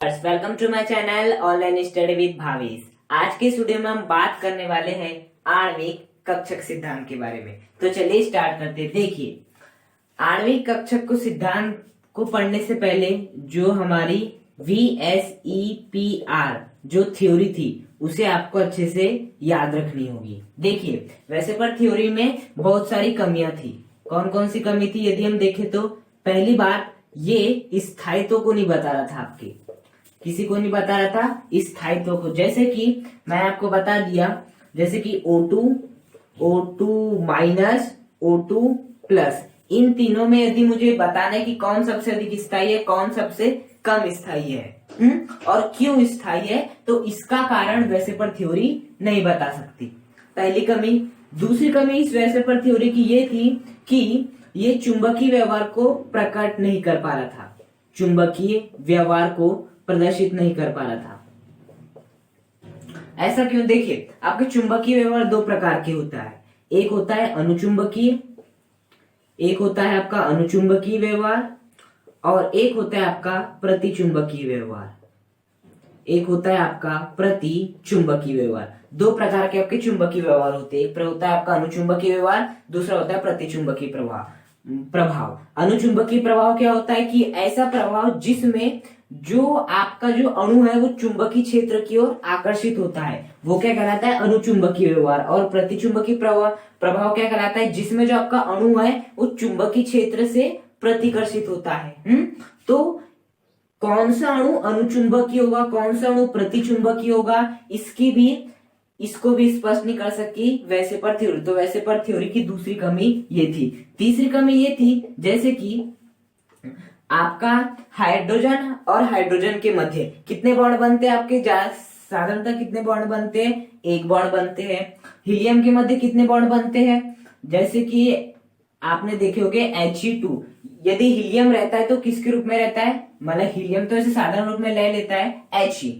Welcome to my channel online study with Bhavesh. आज के इस वीडियो में हम बात करने वाले हैं आणविक कक्षक सिद्धांत के बारे में। तो चलिए स्टार्ट करते हैं। देखिए, आणविक कक्षक को सिद्धांत को पढ़ने से पहले जो हमारी VSEPR जो थ्योरी थी उसे आपको अच्छे से याद रखनी होगी। देखिए, वैसे पर थ्योरी में बहुत सारी कमियां थी। कौन कौन सी कमी थी यदि हम देखें तो पहली बात, ये स्थायित्व को नहीं बता रहा था। आपके किसी को नहीं बता रहा था स्थायित्व को। जैसे कि मैं आपको बता दिया, जैसे कि O2 माइनस O2 प्लस, इन तीनों में यदि मुझे बताना है कि कौन सबसे अधिक स्थायी है, कौन सबसे कम स्थायी है और क्यों स्थायी है, तो इसका कारण वैसे पर थ्योरी नहीं बता सकती। पहली कमी। दूसरी कमी इस वैसे पर थ्योरी की ये थी कि ये चुंबकीय व्यवहार को प्रकट नहीं कर पा रहा था, चुंबकीय व्यवहार को प्रदर्शित नहीं कर पा रहा था। ऐसा क्यों? देखिए, आपके चुंबकीय व्यवहार दो प्रकार के होता है। एक होता है अनुचुंबकीय, एक होता है आपका अनुचुंबकीय व्यवहार और एक होता है आपका प्रतिचुंबकीय व्यवहार। एक होता है आपका प्रतिचुंबकीय व्यवहार। दो प्रकार के आपके चुंबकीय व्यवहार होते हैं। एक होता है आपका अनुचुंबकीय व्यवहार, दूसरा होता है प्रतिचुंबकीय प्रभाव। अनुचुंबकीय प्रभाव क्या होता है कि ऐसा प्रभाव जिसमें जो आपका जो अणु है वो चुंबकीय क्षेत्र की ओर आकर्षित होता है, वो क्या कहलाता है? अनुचुंबकीय व्यवहार। और प्रतिचुंबकीय प्रभाव क्या कहलाता है? जिसमें जो आपका अणु है वो चुंबकीय क्षेत्र से प्रतिकर्षित होता है। तो कौन सा अणु अनुचुंबकीय होगा, कौन सा अणु प्रतिचुंबकीय होगा, इसको भी स्पष्ट नहीं कर सकी वैसे पर थ्योरी। तो वैसे पर थ्योरी की दूसरी कमी ये थी। तीसरी कमी ये थी, जैसे कि आपका हाइड्रोजन और हाइड्रोजन के मध्य कितने बॉन्ड बनते हैं? आपके साधारणतः कितने बॉन्ड बनते हैं? एक बॉन्ड बनते हैं। हीलियम के मध्य कितने बॉन्ड बनते हैं? जैसे कि आपने देखे होंगे He2। यदि हीलियम रहता है तो किसके रूप में रहता है? मतलब हीलियम तो ऐसे साधारण रूप में ले लेता है He,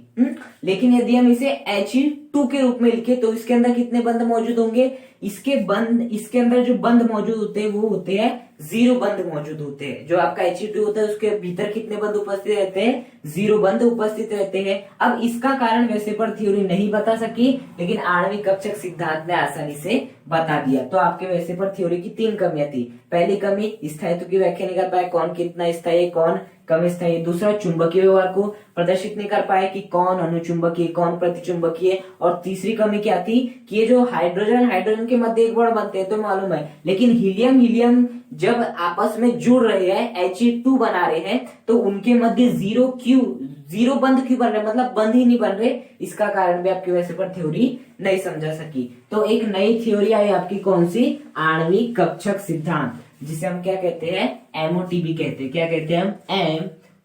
लेकिन यदि हम इसे He2 के रूप में लिखे तो इसके अंदर कितने बंध मौजूद होंगे? इसके अंदर जो बंध मौजूद होते हैं वो होते हैं 0 बंध मौजूद होते हैं। जो आपका He2 होता है उसके भीतर कितने बंध उपस्थित रहते हैं? 0 बंध उपस्थित रहते हैं। अब इसका कारण वैसे पर थ्योरी नहीं बता सकी, लेकिन आणविक कक्षक सिद्धांत ने आसानी से बता दिया। तो आपके वैसे पर थ्योरी की 3 कमियां थी। पहली कमी, स्थायित्व की व्याख्या नहीं कर पाए, कौन कितना स्थायी कौन कम स्थायी। दूसरा, चुंबकीय व्यवहार को प्रदर्शित नहीं कर पाए कि कौन अनुचुंबकीय कौन प्रतिचुंबकीय। और तीसरी कमी क्या थी कि ये जो हाइड्रोजन के मध्य एक बॉन्ड बनते हैं तो मालूम है, लेकिन हीलियम जब आपस में जुड़ रहे हैं, He2 बना रहे हैं, तो उनके मध्य 0 बंध क्यों बन रहे? मतलब बंध ही नहीं बन रहे। इसका कारण भी आपकी वैसे पर थ्योरी नहीं समझा सकी। तो एक नई थ्योरी आई आपकी, कौन सी? आणविक कक्षक सिद्धांत, जिसे हम क्या कहते हैं? MOTB कहते हैं। क्या कहते हैं हम?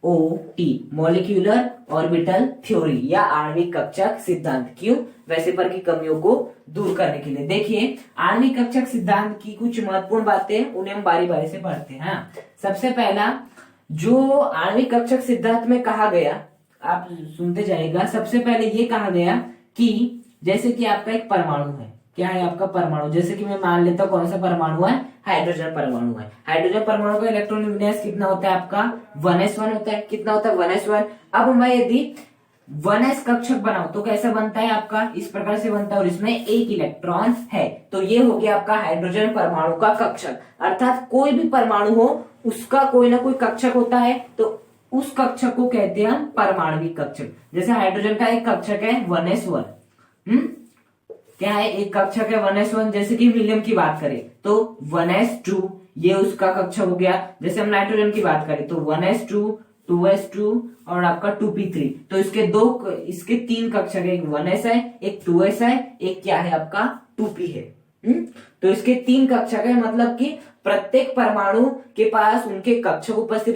MOT, मॉलिक्यूलर ऑर्बिटल थ्योरी या आणविक कक्षक सिद्धांत। क्यों? वैसे पर की कमियों को दूर करने के लिए। देखिए, आणविक कक्षक सिद्धांत की कुछ महत्वपूर्ण बातें, उन्हें हम बारी बारी से पढ़ते हैं। सबसे पहला, जो आणविक कक्षक सिद्धांत में कहा गया, आप सुनते जाइएगा। सबसे पहले ये कहा गया कि जैसे कि आपका एक परमाणु है। क्या है आपका परमाणु? जैसे कि मैं मान लेता हूं कौन सा परमाणु है? हाइड्रोजन परमाणु है। हाइड्रोजन परमाणु का इलेक्ट्रॉन विन्यास कितना होता है आपका? 1s1 होता है। कितना होता है? 1s1। अब मैं यदि 1s कक्षक बनाऊं तो कैसा बनता है आपका? इस प्रकार से बनता है और इसमें एक इलेक्ट्रॉन है। तो ये हो गया आपका हाइड्रोजन परमाणु का कक्षक। अर्थात कोई भी परमाणु हो उसका कोई ना कोई कक्षक होता है, तो उस कक्षक को कहते हैं हम परमाणविक कक्षक। जैसे हाइड्रोजन का एक कक्षक है 1s1। क्या है? एक कक्षक है 1s1। जैसे कि हीलियम की बात करें तो 1s2, ये उसका कक्षक हो गया। जैसे हम नाइट्रोजन की बात करें तो 1s2, 2s2 और आपका 2p3। तो इसके 3 कक्षक है, एक 1s है, एक 2s है, एक क्या है आपका 2p है। तो इसके 3 कक्षक है, मतलब कि प्रत्येक परमाणु के पास उनके कक्षक उपस्थित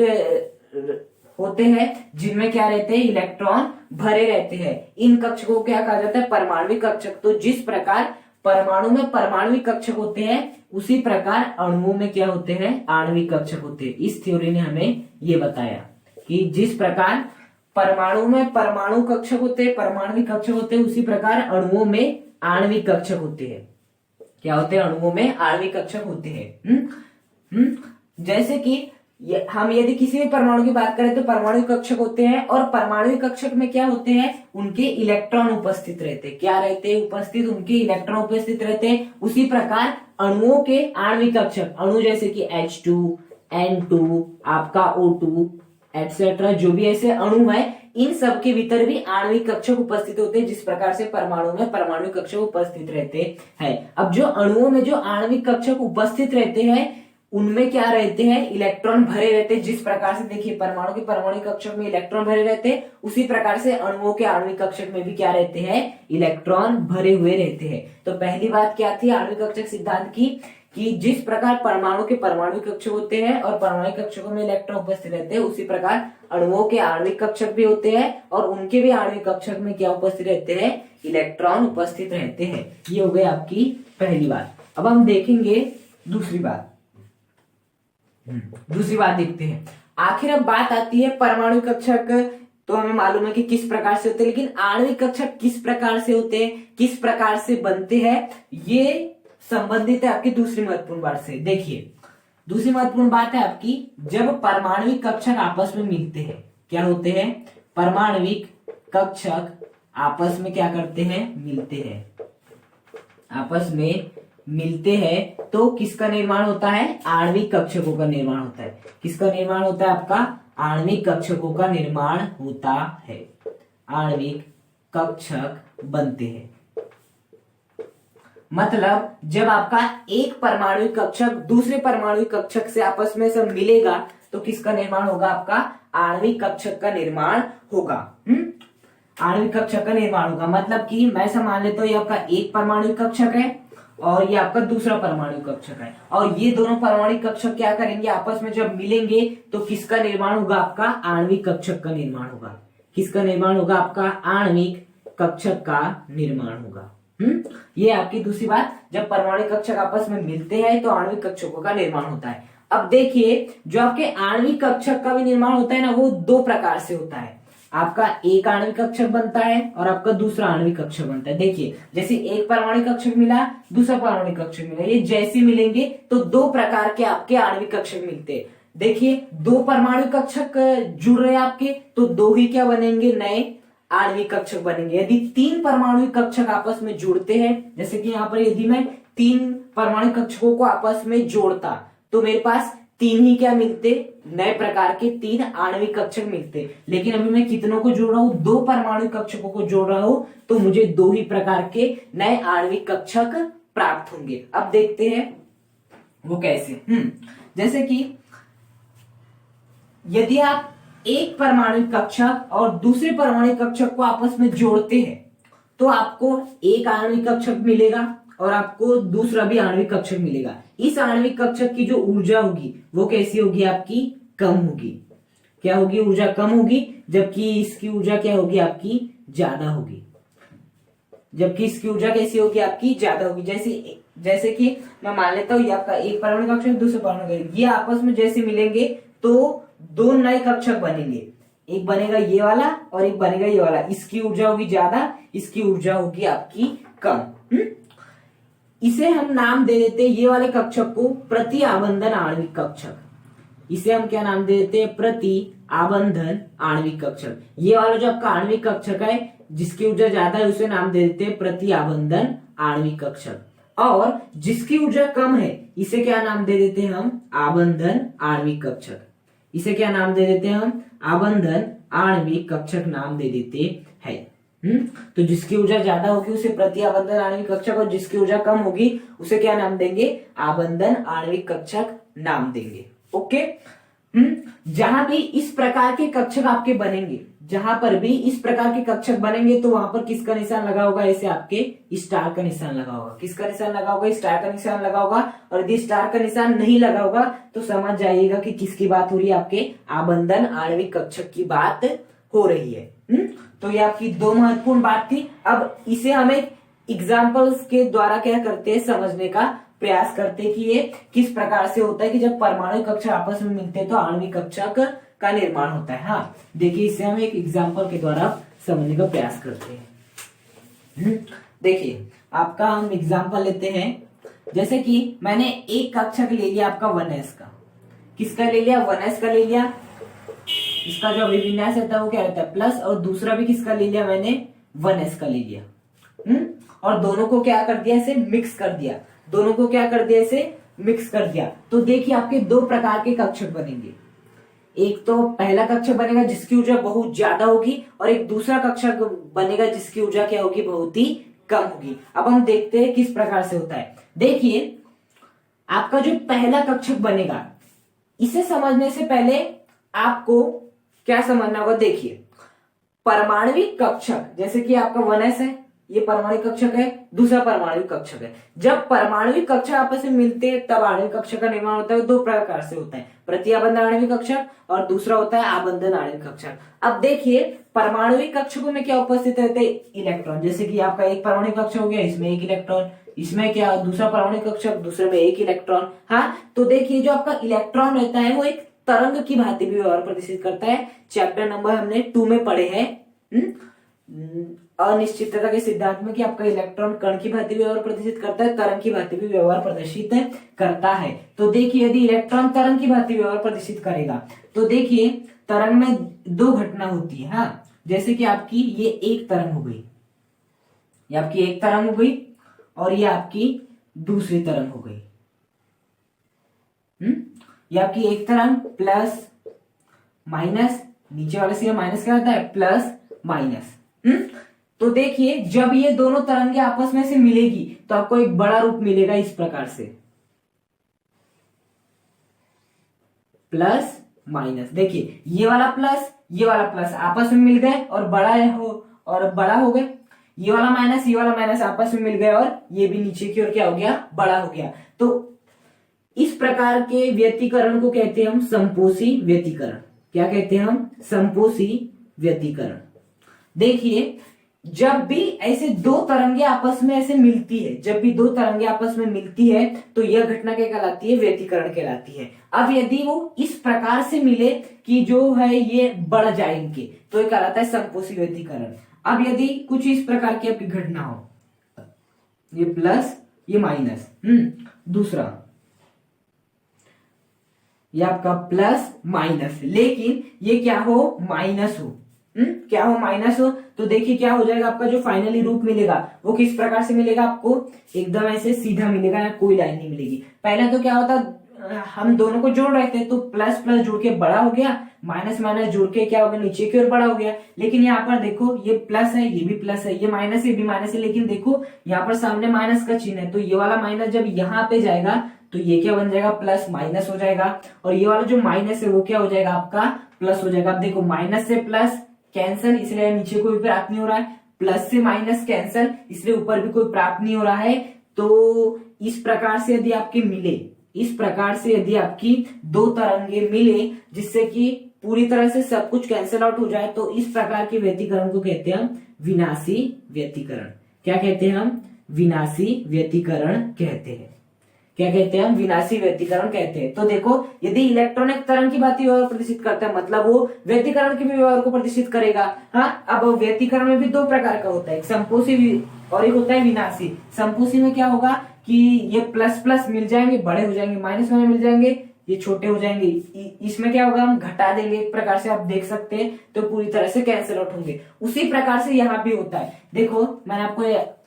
होते हैं जिनमें क्या रहते हैं? इलेक्ट्रॉन भरे रहते हैं। इन कक्षकों को क्या कहा जाता है? परमाणविक कक्षक। तो जिस प्रकार परमाणु में परमाणविक कक्षक होते हैं उसी प्रकार अणुओं में क्या होते हैं? आणविक कक्षक होते हैं। इस थ्योरी ने हमें ये बताया कि जिस प्रकार परमाणु में परमाणु कक्षक होते हैं, परमाणविक कक्षक होते हैं, उसी प्रकार अणुओं में आणविक कक्षक होते हैं। क्या होते हैं? अणुओं में आणविक कक्षक होते हैं। जैसे कि हम यदि किसी भी परमाणु की बात करें तो परमाणु कक्षक होते हैं, और परमाणु कक्षक में क्या होते हैं, उनके इलेक्ट्रॉन उपस्थित रहते हैं। क्या रहते हैं उपस्थित, उनके इलेक्ट्रॉन उपस्थित रहते हैं। उसी प्रकार अणुओं के आणविक कक्षक, अणु जैसे कि H2, N2, आपका O2 एटसेट्रा, जो भी ऐसे अणु है, इन सब के भीतर भी आणविक कक्षक उपस्थित होते हैं, जिस प्रकार से परमाणु में परमाणु कक्षक उपस्थित रहते हैं। अब जो अणुओं में जो आणविक कक्षक उपस्थित रहते हैं उनमें क्या रहते हैं, इलेक्ट्रॉन भरे रहते हैं। जिस प्रकार से देखिए परमाणु के परमाणु कक्षक में इलेक्ट्रॉन भरे रहते हैं, उसी प्रकार से अणुओं के आणविक कक्षक में भी क्या रहते हैं, इलेक्ट्रॉन भरे हुए रहते हैं। तो पहली बात क्या थी आणविक कक्षक सिद्धांत की, कि जिस प्रकार परमाणु के परमाणु कक्षक होते हैं और परमाणु कक्षकों में इलेक्ट्रॉन उपस्थित रहते हैं, उसी प्रकार अणुओं के आणविक कक्षक भी होते हैं और उनके भी आणविक कक्षक में क्या उपस्थित रहते हैं, इलेक्ट्रॉन उपस्थित रहते हैं। ये हो गई आपकी पहली बात। अब हम देखेंगे दूसरी बात। दूसरी बात देखते हैं। आखिर अब बात आती है परमाणु कक्षक, तो हमें मालूम है कि किस प्रकार से होते हैं, लेकिन आणविक कक्षक किस प्रकार से होते हैं, किस प्रकार से बनते हैं, ये संबंधित है आपकी दूसरी महत्वपूर्ण बात से। देखिए दूसरी महत्वपूर्ण बात है आपकी, जब परमाणविक कक्षक आपस में मिलते हैं, क्या होते हैं, परमाणविक कक्षक आपस में क्या करते हैं, मिलते हैं, आपस में मिलते हैं, तो किसका निर्माण होता है, आणविक कक्षकों का निर्माण होता है। किसका निर्माण होता है, आपका आणविक कक्षकों का निर्माण होता है। आणविक कक्षक बनते हैं। मतलब जब आपका एक परमाणु कक्षक दूसरे परमाणु कक्षक से आपस में सब मिलेगा तो किसका निर्माण होगा, आपका आणविक कक्षक का निर्माण होगा। आणविक कक्षक का निर्माण होगा। मतलब कि मैं ऐसा मान लेता हूं ये आपका एक परमाणु कक्षक है और ये आपका दूसरा परमाणु कक्षक है, और ये दोनों परमाणु कक्षक क्या करेंगे, आपस में जब मिलेंगे तो किसका निर्माण होगा, आपका आणविक कक्षक का निर्माण होगा। किसका निर्माण होगा, आपका आणविक कक्षक का निर्माण होगा। ये आपकी दूसरी बात, जब परमाणु कक्षक आपस में मिलते हैं तो आणविक कक्षकों का निर्माण होता है। अब देखिए जो आपके आणविक कक्षक का भी निर्माण होता है ना, वो दो प्रकार से होता है। आपका एक आणविक कक्षक बनता है और आपका दूसरा आणविक कक्षक बनता है। देखिए जैसे एक परमाणु कक्षक मिला, दूसरा परमाणु कक्षक मिला, ये जैसे मिलेंगे तो दो प्रकार के आपके आणविक कक्षक मिलते हैं। देखिए दो परमाणु कक्षक जुड़ रहे हैं आपके, तो दो ही क्या बनेंगे, नए आणविक कक्षक बनेंगे। यदि तीन परमाणु कक्षक आपस में जुड़ते हैं, जैसे कि यहाँ पर यदि मैं तीन परमाणु कक्षकों को आपस में जोड़ता तो मेरे पास तीन ही क्या मिलते, नए प्रकार के तीन आणविक कक्षक मिलते। लेकिन अभी मैं कितनों को जोड़ रहा हूं, दो परमाणु कक्षकों को जोड़ रहा हूं, तो मुझे दो ही प्रकार के नए आणविक कक्षक प्राप्त होंगे। अब देखते हैं वो कैसे। जैसे कि यदि आप एक परमाणु कक्षक और दूसरे परमाणु कक्षक को आपस में जोड़ते हैं तो आपको एक आणविक कक्षक मिलेगा और आपको दूसरा भी आणविक कक्षक मिलेगा। इस आणविक कक्षक की जो ऊर्जा होगी वो कैसी होगी, आपकी कम होगी। क्या होगी, ऊर्जा कम होगी, जबकि इसकी ऊर्जा क्या होगी, आपकी ज्यादा होगी। जबकि इसकी ऊर्जा कैसी होगी, आपकी ज्यादा होगी। जैसे कि मैं मान लेता हूं ये आपका एक परमाणु कक्षक दूसरा परमाणु कक्षक, ये आपस में जैसे मिलेंगे तो दो नए कक्षक बनेंगे। एक बनेगा ये वाला और एक बनेगा ये वाला। इसकी ऊर्जा होगी ज्यादा, इसकी ऊर्जा होगी आपकी कम। इसे हम नाम दे देते हैं, ये वाले कक्षक को प्रति आबंधन आणविक कक्षक। इसे हम क्या नाम दे देते हैं, प्रति आबंधन आणविक कक्षक। ये वाला जो आपका आणविक कक्षक है जिसकी ऊर्जा ज्यादा है उसे नाम दे देते हैं प्रति आबंधन आणविक कक्षक। और जिसकी ऊर्जा कम है इसे क्या नाम दे देते हैं हम, आबंधन आणविक कक्षक। इसे क्या नाम दे देते हैं हम, आबंधन आणविक कक्षक नाम दे देते हैं। तो जिसकी ऊर्जा ज्यादा होगी उसे प्रति आबंधन आणविक कक्षक, और जिसकी ऊर्जा कम होगी उसे क्या नाम देंगे, आबंधन आणविक कक्षक नाम देंगे। ओके। जहां भी इस प्रकार के कक्षक आपके बनेंगे, जहां पर भी इस प्रकार के कक्षक बनेंगे तो वहां पर किसका निशान लगा होगा, ऐसे आपके स्टार का निशान लगा होगा। किसका निशान लगा होगा, स्टार का निशान लगा होगा। और यदि स्टार का निशान नहीं लगा होगा तो समझ जाइएगा कि किसकी बात हो रही है, आपके आबंधन आणविक कक्षक की बात हो रही है। तो ये आपकी दो महत्वपूर्ण बात थी। अब इसे हम एक एग्जाम्पल्स के द्वारा क्या करते हैं, समझने का प्रयास करते हैं कि ये किस प्रकार से होता है कि जब परमाणु कक्षक आपस में मिलते हैं तो आणविक कक्षक का निर्माण होता है। हाँ देखिए इसे हम एक एग्जाम्पल के द्वारा समझने का प्रयास करते हैं। देखिए आपका हम एग्जाम्पल लेते हैं, जैसे कि मैंने एक कक्षक ले लिया आपका 1s का। किसका ले लिया, 1s का ले लिया, इसका जो अभिविन्यास रहता है वो क्या रहता है प्लस, और दूसरा भी किसका ले लिया मैंने, 1s का ले लिया। और दोनों को क्या कर दिया, इसे मिक्स कर दिया, दोनों को क्या कर दिया, इसे मिक्स कर दिया। तो देखिए आपके दो प्रकार के कक्षक बनेंगे, एक तो पहला कक्षक बनेगा जिसकी ऊर्जा बहुत ज्यादा होगी, और एक दूसरा कक्षक बनेगा जिसकी ऊर्जा क्या होगी, बहुत ही कम होगी। अब हम देखते हैं किस प्रकार से होता है। देखिए आपका जो पहला कक्षक बनेगा, इसे समझने से पहले आपको क्या समझना होगा। देखिए परमाणविक कक्षक, जैसे कि आपका 1s है, ये परमाणविक कक्षक है, दूसरा परमाणविक कक्षक है। जब परमाणविक कक्षक आपस में मिलते हैं तब आणविक कक्षक का निर्माण होता है। दो प्रकार से होता है, प्रतिआबंधन आणविक कक्षक और दूसरा होता है आबंधन आणविक कक्षक। अब देखिए परमाणविक कक्षकों में क्या उपस्थित रहते हैं, इलेक्ट्रॉन। जैसे कि आपका एक परमाणु कक्षक हो गया, इसमें एक इलेक्ट्रॉन, इसमें क्या दूसरा परमाणु कक्षक, दूसरे में एक इलेक्ट्रॉन। हाँ, तो देखिए जो आपका इलेक्ट्रॉन रहता है वो एक तरंग की भांति भी व्यवहार प्रदर्शित करता है। चैप्टर नंबर हमने 2 में पढ़े हैं अनिश्चितता के सिद्धांत में, कि आपका इलेक्ट्रॉन कण की भांति व्यवहार प्रदर्शित करता है, तरंग की भांति भी व्यवहार प्रदर्शित करता है। तो देखिए यदि इलेक्ट्रॉन तरंग की भांति व्यवहार प्रदर्शित करेगा तो देखिए तरंग में दो घटना होती है। हाँ, जैसे कि आपकी ये एक तरंग हो गई, ये आपकी एक तरंग हो गई, और ये आपकी दूसरी तरंग हो गई। ये आपकी एक तरंग प्लस माइनस, नीचे वाले से माइनस क्या होता है, प्लस माइनस। तो देखिए जब ये दोनों तरंगे आपस में से मिलेगी तो आपको एक बड़ा रूप मिलेगा इस प्रकार से, प्लस माइनस। देखिए ये वाला प्लस, ये वाला प्लस आपस में मिल गए और बड़ा हो गए। ये वाला माइनस आपस में मिल गए और ये भी नीचे की ओर क्या हो गया, बड़ा हो गया। तो इस प्रकार के व्यतिकरण को कहते हैं हम संपोषी व्यतिकरण। क्या कहते हैं हम, संपोषी व्यतिकरण। देखिए जब भी ऐसे दो तरंगे आपस में ऐसे मिलती है, जब भी दो तरंगे आपस में मिलती है तो यह घटना क्या कहलाती है, व्यतिकरण कहलाती है। अब यदि वो इस प्रकार से मिले कि जो है ये बढ़ जाए इनके, तो ये कहलाता है संपोषी व्यतिकरण। अब यदि कुछ इस प्रकार की आपकी घटना हो, ये प्लस ये माइनस, दूसरा ये आपका प्लस माइनस, लेकिन ये क्या हो, माइनस हो, क्या हो, माइनस हो। तो देखिए क्या हो जाएगा, आपका जो फाइनली रूप मिलेगा वो किस प्रकार से मिलेगा, आपको एकदम ऐसे सीधा मिलेगा, या कोई लाइन नहीं मिलेगी। पहले तो क्या होता, हम दोनों को जोड़ रहे थे तो प्लस प्लस जुड़ के बड़ा हो गया, माइनस माइनस जुड़ के क्या हो गया, नीचे की ओर बड़ा हो गया। लेकिन यहाँ पर देखो ये प्लस है, ये भी प्लस है, ये माइनस है, ये भी माइनस है, लेकिन देखो यहाँ पर सामने माइनस का चिन्ह है, तो ये वाला माइनस जब यहाँ पे जाएगा तो ये क्या बन जाएगा, प्लस माइनस हो जाएगा, और ये वाला जो माइनस है वो क्या हो जाएगा, आपका प्लस हो जाएगा। अब देखो माइनस से प्लस कैंसल, इसलिए नीचे कोई प्राप्त नहीं हो रहा है, प्लस से माइनस कैंसल, इसलिए ऊपर भी कोई प्राप्त नहीं हो रहा है। तो इस प्रकार से यदि आपके मिले, इस प्रकार से यदि आपकी दो तरंगे मिले जिससे कि पूरी तरह से सब कुछ कैंसिल आउट हो जाए, तो इस प्रकार के व्यतिकरण को कहते हैं हम विनाशी व्यतिकरण। क्या कहते हैं हम, विनाशी व्यतिकरण कहते हैं। क्या कहते हैं हम, विनाशी व्यतिकरण कहते हैं। तो देखो यदि इलेक्ट्रॉन एक तरंग की भांति व्यवहार प्रदर्शित करता है, मतलब वो व्यतिकरण के भी व्यवहार को प्रदर्शित करेगा। हाँ, अब व्यतिकरण में भी दो प्रकार का होता है, एक संपोषी और एक होता है विनाशी। संपोषी में क्या होगा कि ये प्लस प्लस मिल जाएंगे, बड़े हो जाएंगे, माइनस में मिल जाएंगे, ये छोटे हो जाएंगे। इसमें क्या होगा, हम घटा देंगे, एक प्रकार से आप देख सकते हैं, तो पूरी तरह से कैंसिल आउट होंगे। उसी प्रकार से यहाँ भी होता है। देखो मैंने आपको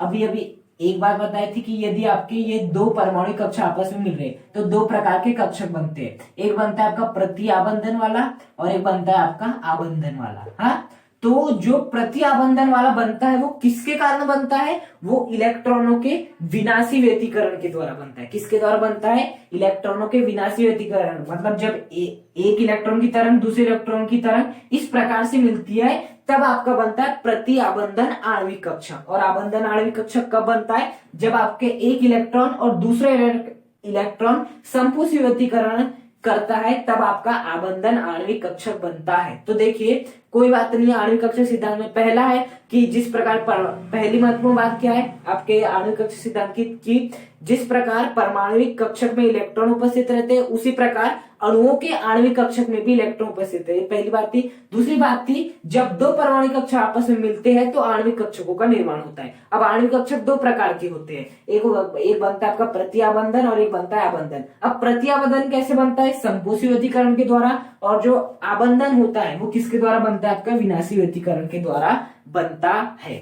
अभी एक बात बताई थी कि यदि आपके ये दो परमाणु कक्षक आपस में मिल रहे तो दो प्रकार के कक्षक बनते हैं, एक बनता है आपका प्रति आबंधन वाला और एक बनता है आपका आबंधन वाला। हाँ, तो जो प्रति आबंधन वाला बनता है वो किसके कारण बनता है, वो इलेक्ट्रॉनों के विनाशी व्यतिकरण के द्वारा बनता है। किसके द्वारा बनता है, इलेक्ट्रॉनों के विनाशी व्यतिकरण। मतलब जब एक इलेक्ट्रॉन की तरंग दूसरे इलेक्ट्रॉन की तरंग इस प्रकार से मिलती है तब आपका बनता है प्रति आबंधन आणविक कक्षक। और आबंधन आणविक कक्षक कब बनता है, जब आपके एक इलेक्ट्रॉन और दूसरे इलेक्ट्रॉन संपोषी व्यतिकरण करता है, तब आपका आबंधन आणविक कक्षक बनता है। तो देखिए कोई बात नहीं है। आणविक कक्षक सिद्धांत में पहला है कि जिस प्रकार पहली महत्वपूर्ण बात क्या है आपके आणविक कक्षक सिद्धांत की जिस प्रकार परमाणुविक कक्षक में इलेक्ट्रॉन उपस्थित रहते हैं उसी प्रकार अणुओं के आणविक कक्षक में भी इलेक्ट्रॉन उपस्थित है। पहली बात थी। दूसरी बात थी, जब दो परमाणु कक्षक आपस में मिलते हैं तो आणविक कक्षकों का निर्माण होता है। अब आणविक कक्षक दो प्रकार के होते हैं, एक बनता है आपका प्रतिआबंधन और एक बनता है आबंधन। अब प्रतिआबंधन कैसे बनता है? संपोषी व्यतिकरण के द्वारा, और जो आबंधन होता है वो किसके द्वारा बनता है? आपका विनाशी व्यतिकरण के द्वारा बनता है।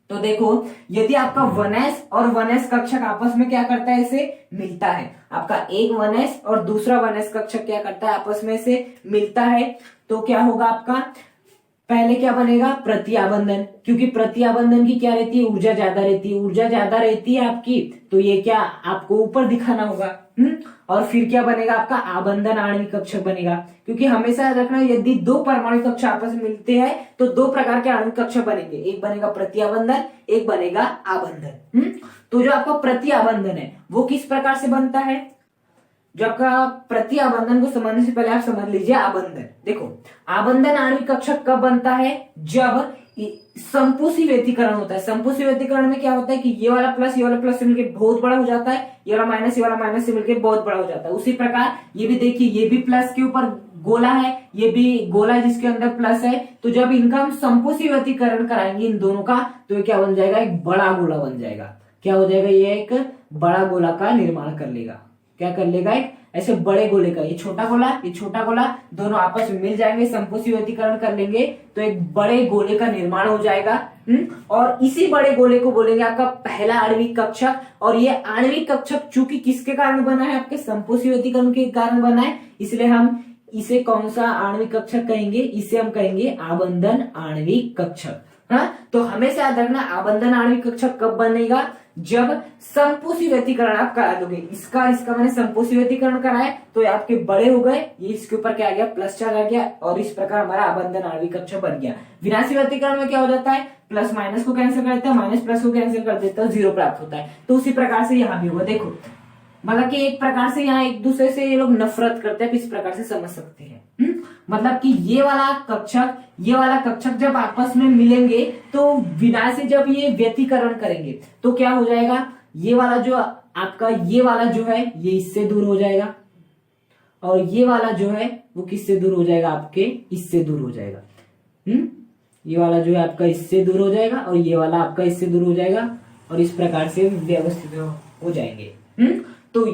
तो देखो, यदि आपका 1s और 1s कक्षक आपस में क्या करता है? इसे मिलता है। आपका एक 1s और दूसरा 1s कक्षक क्या करता है? आपस में से मिलता है। तो क्या होगा आपका? पहले क्या बनेगा? प्रतिआबंधन, क्योंकि प्रतिआबंधन की क्या रहती है? ऊर्जा ज्यादा रहती है। ऊर्जा ज्यादा रहती है आपकी, तो ये क्या आपको ऊपर दिखाना होगा। और फिर क्या बनेगा? आपका आबंधन आणविक कक्षक बनेगा, क्योंकि हमेशा याद रखना यदि दो परमाणु कक्षक आपस में मिलते हैं तो दो प्रकार के आणविक कक्षक बनेंगे, एक बनेगा प्रतिआबंधन, एक बनेगा आबंधन। तो जो आपका प्रतिआबंधन है वो किस प्रकार से बनता है? जो आपका प्रतिआबंधन को समझने से पहले आप समझ लीजिए आबंधन। देखो, आबंधन आणविक कक्षक कब बनता है? जब संपोषी व्यतिकरण होता है। संपोषी व्यतिकरण में क्या होता है कि ये वाला प्लस से मिलकर बहुत बड़ा हो जाता है, ये वाला माइनस से मिलकर बहुत बड़ा हो जाता है। उसी प्रकार ये भी देखिए, ये भी प्लस के ऊपर गोला है, ये भी गोला है जिसके अंदर प्लस है। तो जब इनका हम संपोषी व्यतिकरण कराएंगे इन दोनों का, तो ये क्या बन जाएगा? एक बड़ा गोला बन जाएगा। क्या हो जाएगा? ये एक बड़ा गोला का निर्माण कर लेगा। क्या कर लेगा? एक ऐसे बड़े गोले का, ये छोटा गोला दोनों आपस में मिल जाएंगे, संपोषी व्यतिकरण कर लेंगे तो एक बड़े गोले का निर्माण हो जाएगा। और इसी बड़े गोले को बोलेंगे आपका पहला आणविक कक्षक। और ये आणविक कक्षक चूंकि किसके कारण बना है? आपके संपोषी व्यतिकरण के कारण बना है, इसलिए हम इसे कौन सा आणविक कक्षक कहेंगे? इसे हम कहेंगे आबंधन आणविक कक्षक। हाँ, तो हमेशा याद रखना आबंधन आणविक कक्षक कब बनेगा? जब संपोषी व्यतिकरण आप करा दोगे। इसका मैंने संपोषी व्यतिकरण कराया तो ये आपके बड़े हो गए, ये इसके ऊपर क्या आ गया? प्लस चार्ज आ गया, और इस प्रकार हमारा आबंधन आणविक कक्षक बन गया। विनाशी व्यतिकरण में क्या हो जाता है? प्लस माइनस को कैंसिल कर देता है, माइनस प्लस को कैंसिल कर देता है, जीरो प्राप्त होता है। तो उसी प्रकार से यहाँ भी होगा। देखो, मतलब कि एक प्रकार से यहाँ एक दूसरे से ये लोग नफरत करते हैं, इस प्रकार से समझ सकते हैं। मतलब कि ये वाला कक्षक जब आपस में मिलेंगे तो विनाशी जब ये व्यतिकरण करेंगे तो क्या हो जाएगा? ये वाला जो है ये इससे दूर हो जाएगा, और ये वाला जो है वो किससे दूर हो जाएगा? आपके इससे दूर हो जाएगा। ये वाला जो है आपका इससे दूर हो जाएगा, और ये वाला आपका इससे दूर हो जाएगा, और इस प्रकार से व्यवस्थित हो जाएंगे। तो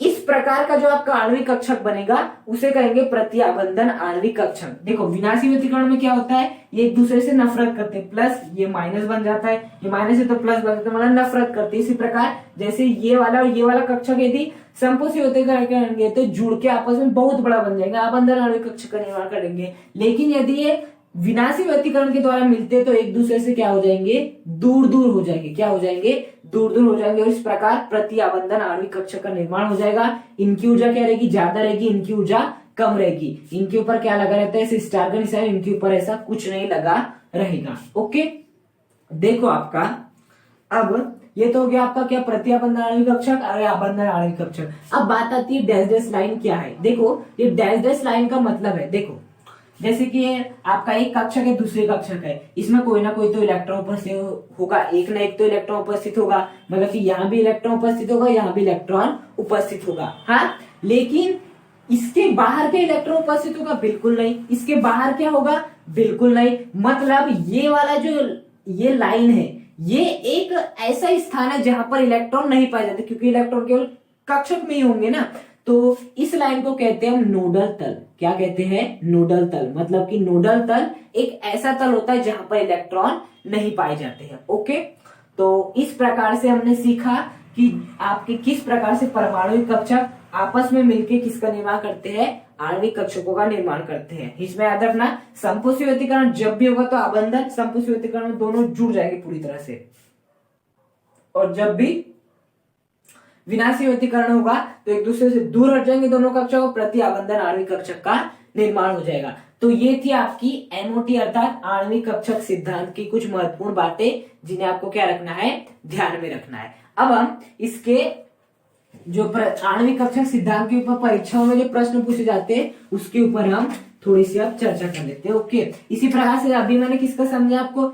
इस प्रकार का जो आपका आणविक कक्षक बनेगा उसे कहेंगे प्रतिआबंधन आणविक कक्षक। देखो, विनाशी व्यतिकरण में क्या होता है? ये एक दूसरे से नफरत करते हैं, प्लस ये माइनस बन जाता है, ये माइनस है तो प्लस बन जाता है, मतलब नफरत करते हैं। इसी प्रकार जैसे ये वाला और ये वाला कक्षक यदि संपोषी व्यतिकरण करेंगे तो जुड़ के आपस में बहुत बड़ा बन जाएगा, आबंधन आणविक कक्षक का निर्माण करेंगे। लेकिन यदि ये विनाशी व्यतिकरण के द्वारा मिलते तो एक दूसरे से क्या हो जाएंगे? दूर दूर हो जाएंगे। क्या हो जाएंगे? दूर दूर हो जाएंगे, और इस प्रकार प्रतिआबंधन आणविक कक्षक का निर्माण हो जाएगा। इनकी ऊर्जा क्या रहेगी? ज्यादा रहेगी, इनकी ऊर्जा कम रहेगी। इनके ऊपर क्या लगा रहता है? ऐसे स्टार का निशान, इनके ऊपर ऐसा कुछ नहीं लगा रहेगा। ओके, देखो आपका अब ये तो हो गया आपका क्या? प्रतिआबंधन आणविक कक्षक और आबंधन आणविक कक्षक। अब बात आती है डैश डैश लाइन क्या है। देखो, ये डैश डैश लाइन का मतलब है, देखो जैसे कि आपका एक कक्षक है, दूसरे कक्षक है, इसमें कोई ना कोई तो इलेक्ट्रॉन उपस्थित होगा, एक ना एक तो इलेक्ट्रॉन उपस्थित होगा। मतलब कि यहाँ भी इलेक्ट्रॉन उपस्थित होगा, यहाँ भी इलेक्ट्रॉन उपस्थित होगा। हाँ, लेकिन इसके बाहर के इलेक्ट्रॉन उपस्थित होगा? बिल्कुल नहीं। इसके बाहर क्या होगा? बिल्कुल नहीं। मतलब ये वाला जो ये लाइन है, ये एक ऐसा स्थान है जहां पर इलेक्ट्रॉन नहीं पाए जाते, क्योंकि इलेक्ट्रॉन केवल कक्षक में ही होंगे ना। तो इस लाइन को कहते हैं हम नोडल तल। क्या कहते हैं? नोडल तल। मतलब कि नोडल तल एक ऐसा तल होता है जहां पर इलेक्ट्रॉन नहीं पाए जाते हैं। ओके, तो इस प्रकार से हमने सीखा कि आपके किस प्रकार से परमाणु कक्षक आपस में मिलकर किसका निर्माण करते हैं? आणविक कक्षकों का निर्माण करते हैं। इसमें याद रखना, संपोषी व्यतिकरण जब भी होगा तो आबंधन संपोषी व्यतिकरण में दोनों जुड़ जाएंगे पूरी तरह से, और जब भी विनाशी व्यतिकरण होगा तो एक दूसरे से दूर हट जाएंगे दोनों कक्षक, प्रतिआबंधन आणविक कक्षक का निर्माण हो जाएगा। तो ये थी आपकी एनओटी अर्थात आणविक कक्षक सिद्धांत की कुछ महत्वपूर्ण बातें जिन्हें आपको क्या रखना है? ध्यान में रखना है। अब हम इसके जो आणविक कक्षक सिद्धांत के ऊपर परीक्षाओं में जो प्रश्न पूछे जाते हैं उसके ऊपर हम थोड़ी सी अब चर्चा कर लेते हैं। ओके, इसी प्रकार से अभी मैंने किसका समझा आपको,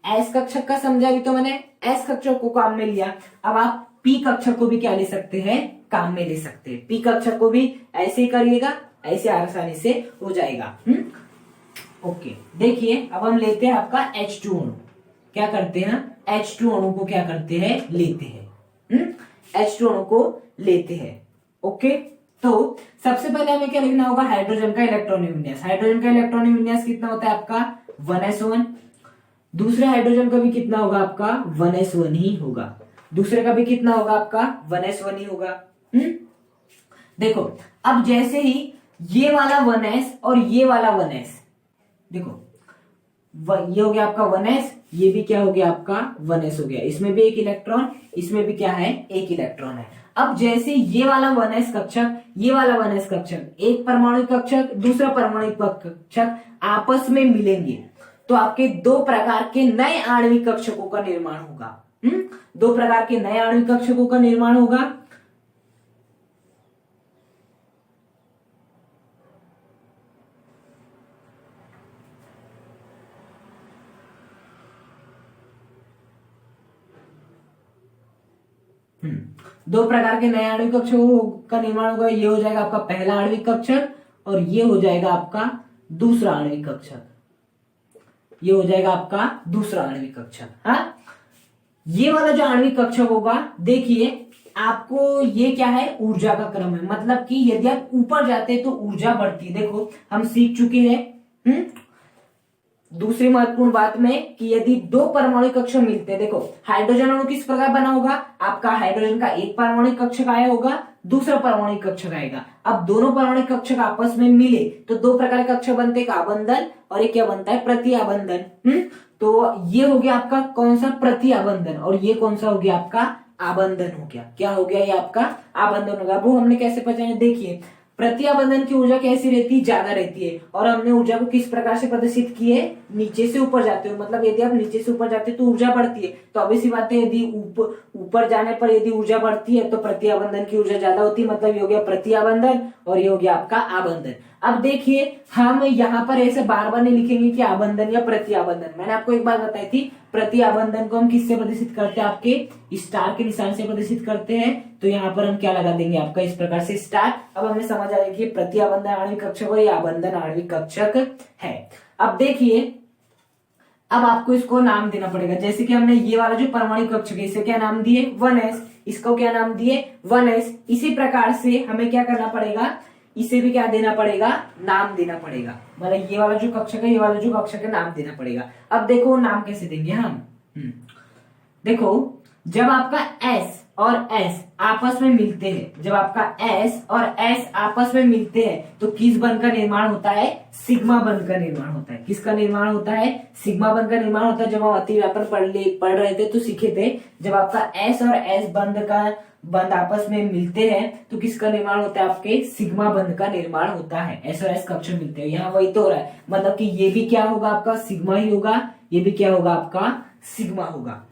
एस कक्षक का समझा। अभी तो मैंने एस कक्षक को काम में लिया, अब आप पी कक्षक को भी क्या ले सकते हैं, काम में ले सकते हैं। पी कक्षक को भी ऐसे ही करिएगा, ऐसे आसानी से हो जाएगा। ओके, देखिए अब हम लेते हैं आपका H2 अणु। क्या करते हैं, H2 अणु को क्या करते हैं, लेते हैं। H2 अणु को लेते हैं। ओके, तो सबसे पहले हमें क्या लिखना होगा, हाइड्रोजन का इलेक्ट्रॉनिक विन्यास। हाइड्रोजन का इलेक्ट्रॉनिक विन्यास कितना होता है आपका 1s1। दूसरे हाइड्रोजन का भी कितना होगा आपका 1s1 ही होगा। दूसरे का भी कितना होगा आपका 1s1 ही होगा। देखो अब जैसे ही ये वाला 1s और ये वाला 1s, देखो ये हो गया आपका 1s, ये भी क्या हो गया आपका 1s हो गया। इसमें भी एक इलेक्ट्रॉन, इसमें भी क्या है, एक इलेक्ट्रॉन है। अब जैसे ये वाला 1s कक्षक, ये वाला 1s कक्षक, एक परमाणु कक्षक दूसरा परमाणु कक्षक आपस में मिलेंगे तो आपके दो प्रकार के नए आणविक कक्षकों का निर्माण होगा। दो प्रकार के नए आणविक कक्षकों का निर्माण होगा। दो प्रकार के नए आणविक कक्षकों का निर्माण होगा। ये हो जाएगा आपका पहला आणविक कक्षक और ये हो जाएगा आपका दूसरा आणविक कक्षक। ये हो जाएगा आपका दूसरा आणविक कक्षक। हाँ, ये वाला जो आणविक कक्षक होगा, देखिए आपको ये क्या है, ऊर्जा का क्रम है। मतलब कि यदि आप ऊपर जाते हैं तो ऊर्जा बढ़ती है। देखो हम सीख चुके हैं दूसरी महत्वपूर्ण बात में कि यदि दो परमाणु कक्षक मिलते हैं, देखो हाइड्रोजन अणु किस प्रकार बना होगा, आपका हाइड्रोजन का एक परमाणु कक्षक आया होगा, दूसरा परमाणु कक्षक आएगा। अब दोनों परमाणु कक्षक आपस में मिले तो दो प्रकार के कक्षक बनते हैं, आबंधन और एक क्या बनता है, प्रतिआबंधन। तो ये हो गया आपका कौन सा, प्रतिआबंधन, और ये कौन सा हो गया आपका आबंधन हो गया। क्या हो गया, ये आपका आबंधन होगा। वो हमने कैसे पहचाना, देखिए प्रतिआबंधन की ऊर्जा कैसी रहती है, ज्यादा रहती है। और हमने ऊर्जा को किस प्रकार से प्रदर्शित की है, नीचे से ऊपर जाते हो। मतलब यदि आप नीचे से ऊपर जाते हो तो ऊर्जा बढ़ती है। तो ऑब्वियस सी बात है, यदि ऊपर जाने पर यदि ऊर्जा बढ़ती है तो प्रतिआबंधन की ऊर्जा ज्यादा होती है। मतलब ये हो गया प्रतिआबंधन और ये हो गया आपका आबंधन। अब देखिए हम यहाँ पर ऐसे बार बार नहीं लिखेंगे कि आबंधन या प्रतिआबंधन। मैंने आपको एक बात बताई थी, प्रतिआबंधन को हम किससे प्रदर्शित करते हैं, आपके स्टार के निशान से प्रदर्शित करते हैं। तो यहाँ पर हम क्या लगा देंगे, आपका इस प्रकार से स्टार। अब हमें समझ आ गया कि प्रतिआबंधन आणविक कक्षक और ये आबंधन आणविक कक्षक है। अब देखिए अब आपको इसको नाम देना पड़ेगा। जैसे कि हमने ये वाला जो परमाणु कक्षक है इसे क्या नाम दिए 1s, इसको क्या नाम दिए 1s। इसी प्रकार से हमें क्या करना पड़ेगा, इसे भी क्या देना पड़ेगा, नाम देना पड़ेगा। मतलब ये वाला जो कक्षक है, ये वाला जो कक्षक है, नाम देना पड़ेगा। अब देखो नाम कैसे देंगे हम, देखो जब आपका S और S आपस में मिलते हैं, जब आपका S और S आपस में मिलते हैं तो किस बंध का निर्माण होता है, सिग्मा बंध का निर्माण होता है। किसका निर्माण होता है, सिग्मा बंध का निर्माण होता है। जब हम अतिव्यापन पढ़ रहे थे तो सीखे थे, जब आपका S और S बंध आपस में मिलते हैं तो किसका निर्माण होता है, आपके सिग्मा बंध का निर्माण होता है। S और S कक्षक मिलते हैं, यहाँ वही तो हो रहा है। मतलब कि ये भी क्या होगा, आपका सिग्मा ही होगा, ये भी क्या होगा, आपका सिग्मा होगा।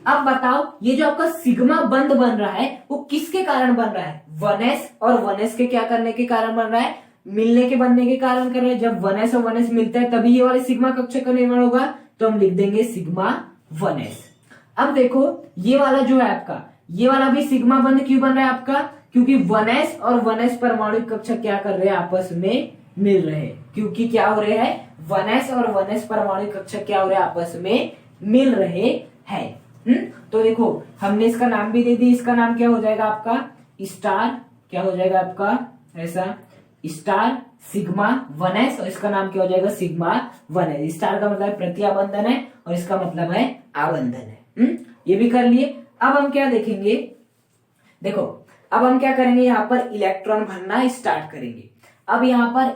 अब बताओ ये जो आपका सिग्मा बंध बन रहा है वो किसके कारण बन रहा है, 1s और 1s के क्या करने के कारण बन रहा है, मिलने के बनने के कारण कर रहे हैं। जब 1s और 1s मिलता है तभी ये वाले सिग्मा कक्षक का निर्माण होगा। तो हम लिख देंगे सिग्मा 1s। अब देखो ये वाला जो है आपका, ये वाला भी सिग्मा बंध क्यों बन रहा है आपका, क्योंकि 1s और 1s परमाणु कक्षक क्या कर रहे हैं, आपस में मिल रहे हैं। क्योंकि क्या हो रहे हैं, 1s और 1s परमाणु कक्षक क्या हो रहे हैं, आपस में मिल रहे हैं। तो देखो हमने इसका नाम भी दे दी, इसका नाम क्या हो जाएगा आपका स्टार, क्या हो जाएगा आपका ऐसा स्टार सिग्मा 1s, और इसका नाम क्या हो जाएगा सिग्मा 1s। स्टार का मतलब प्रतिआबंधन है और इसका मतलब है आबंधन है। ये भी कर लिए। अब हम क्या देखेंगे, देखो अब हम क्या करेंगे, यहाँ पर इलेक्ट्रॉन भरना स्टार्ट करेंगे। अब यहाँ पर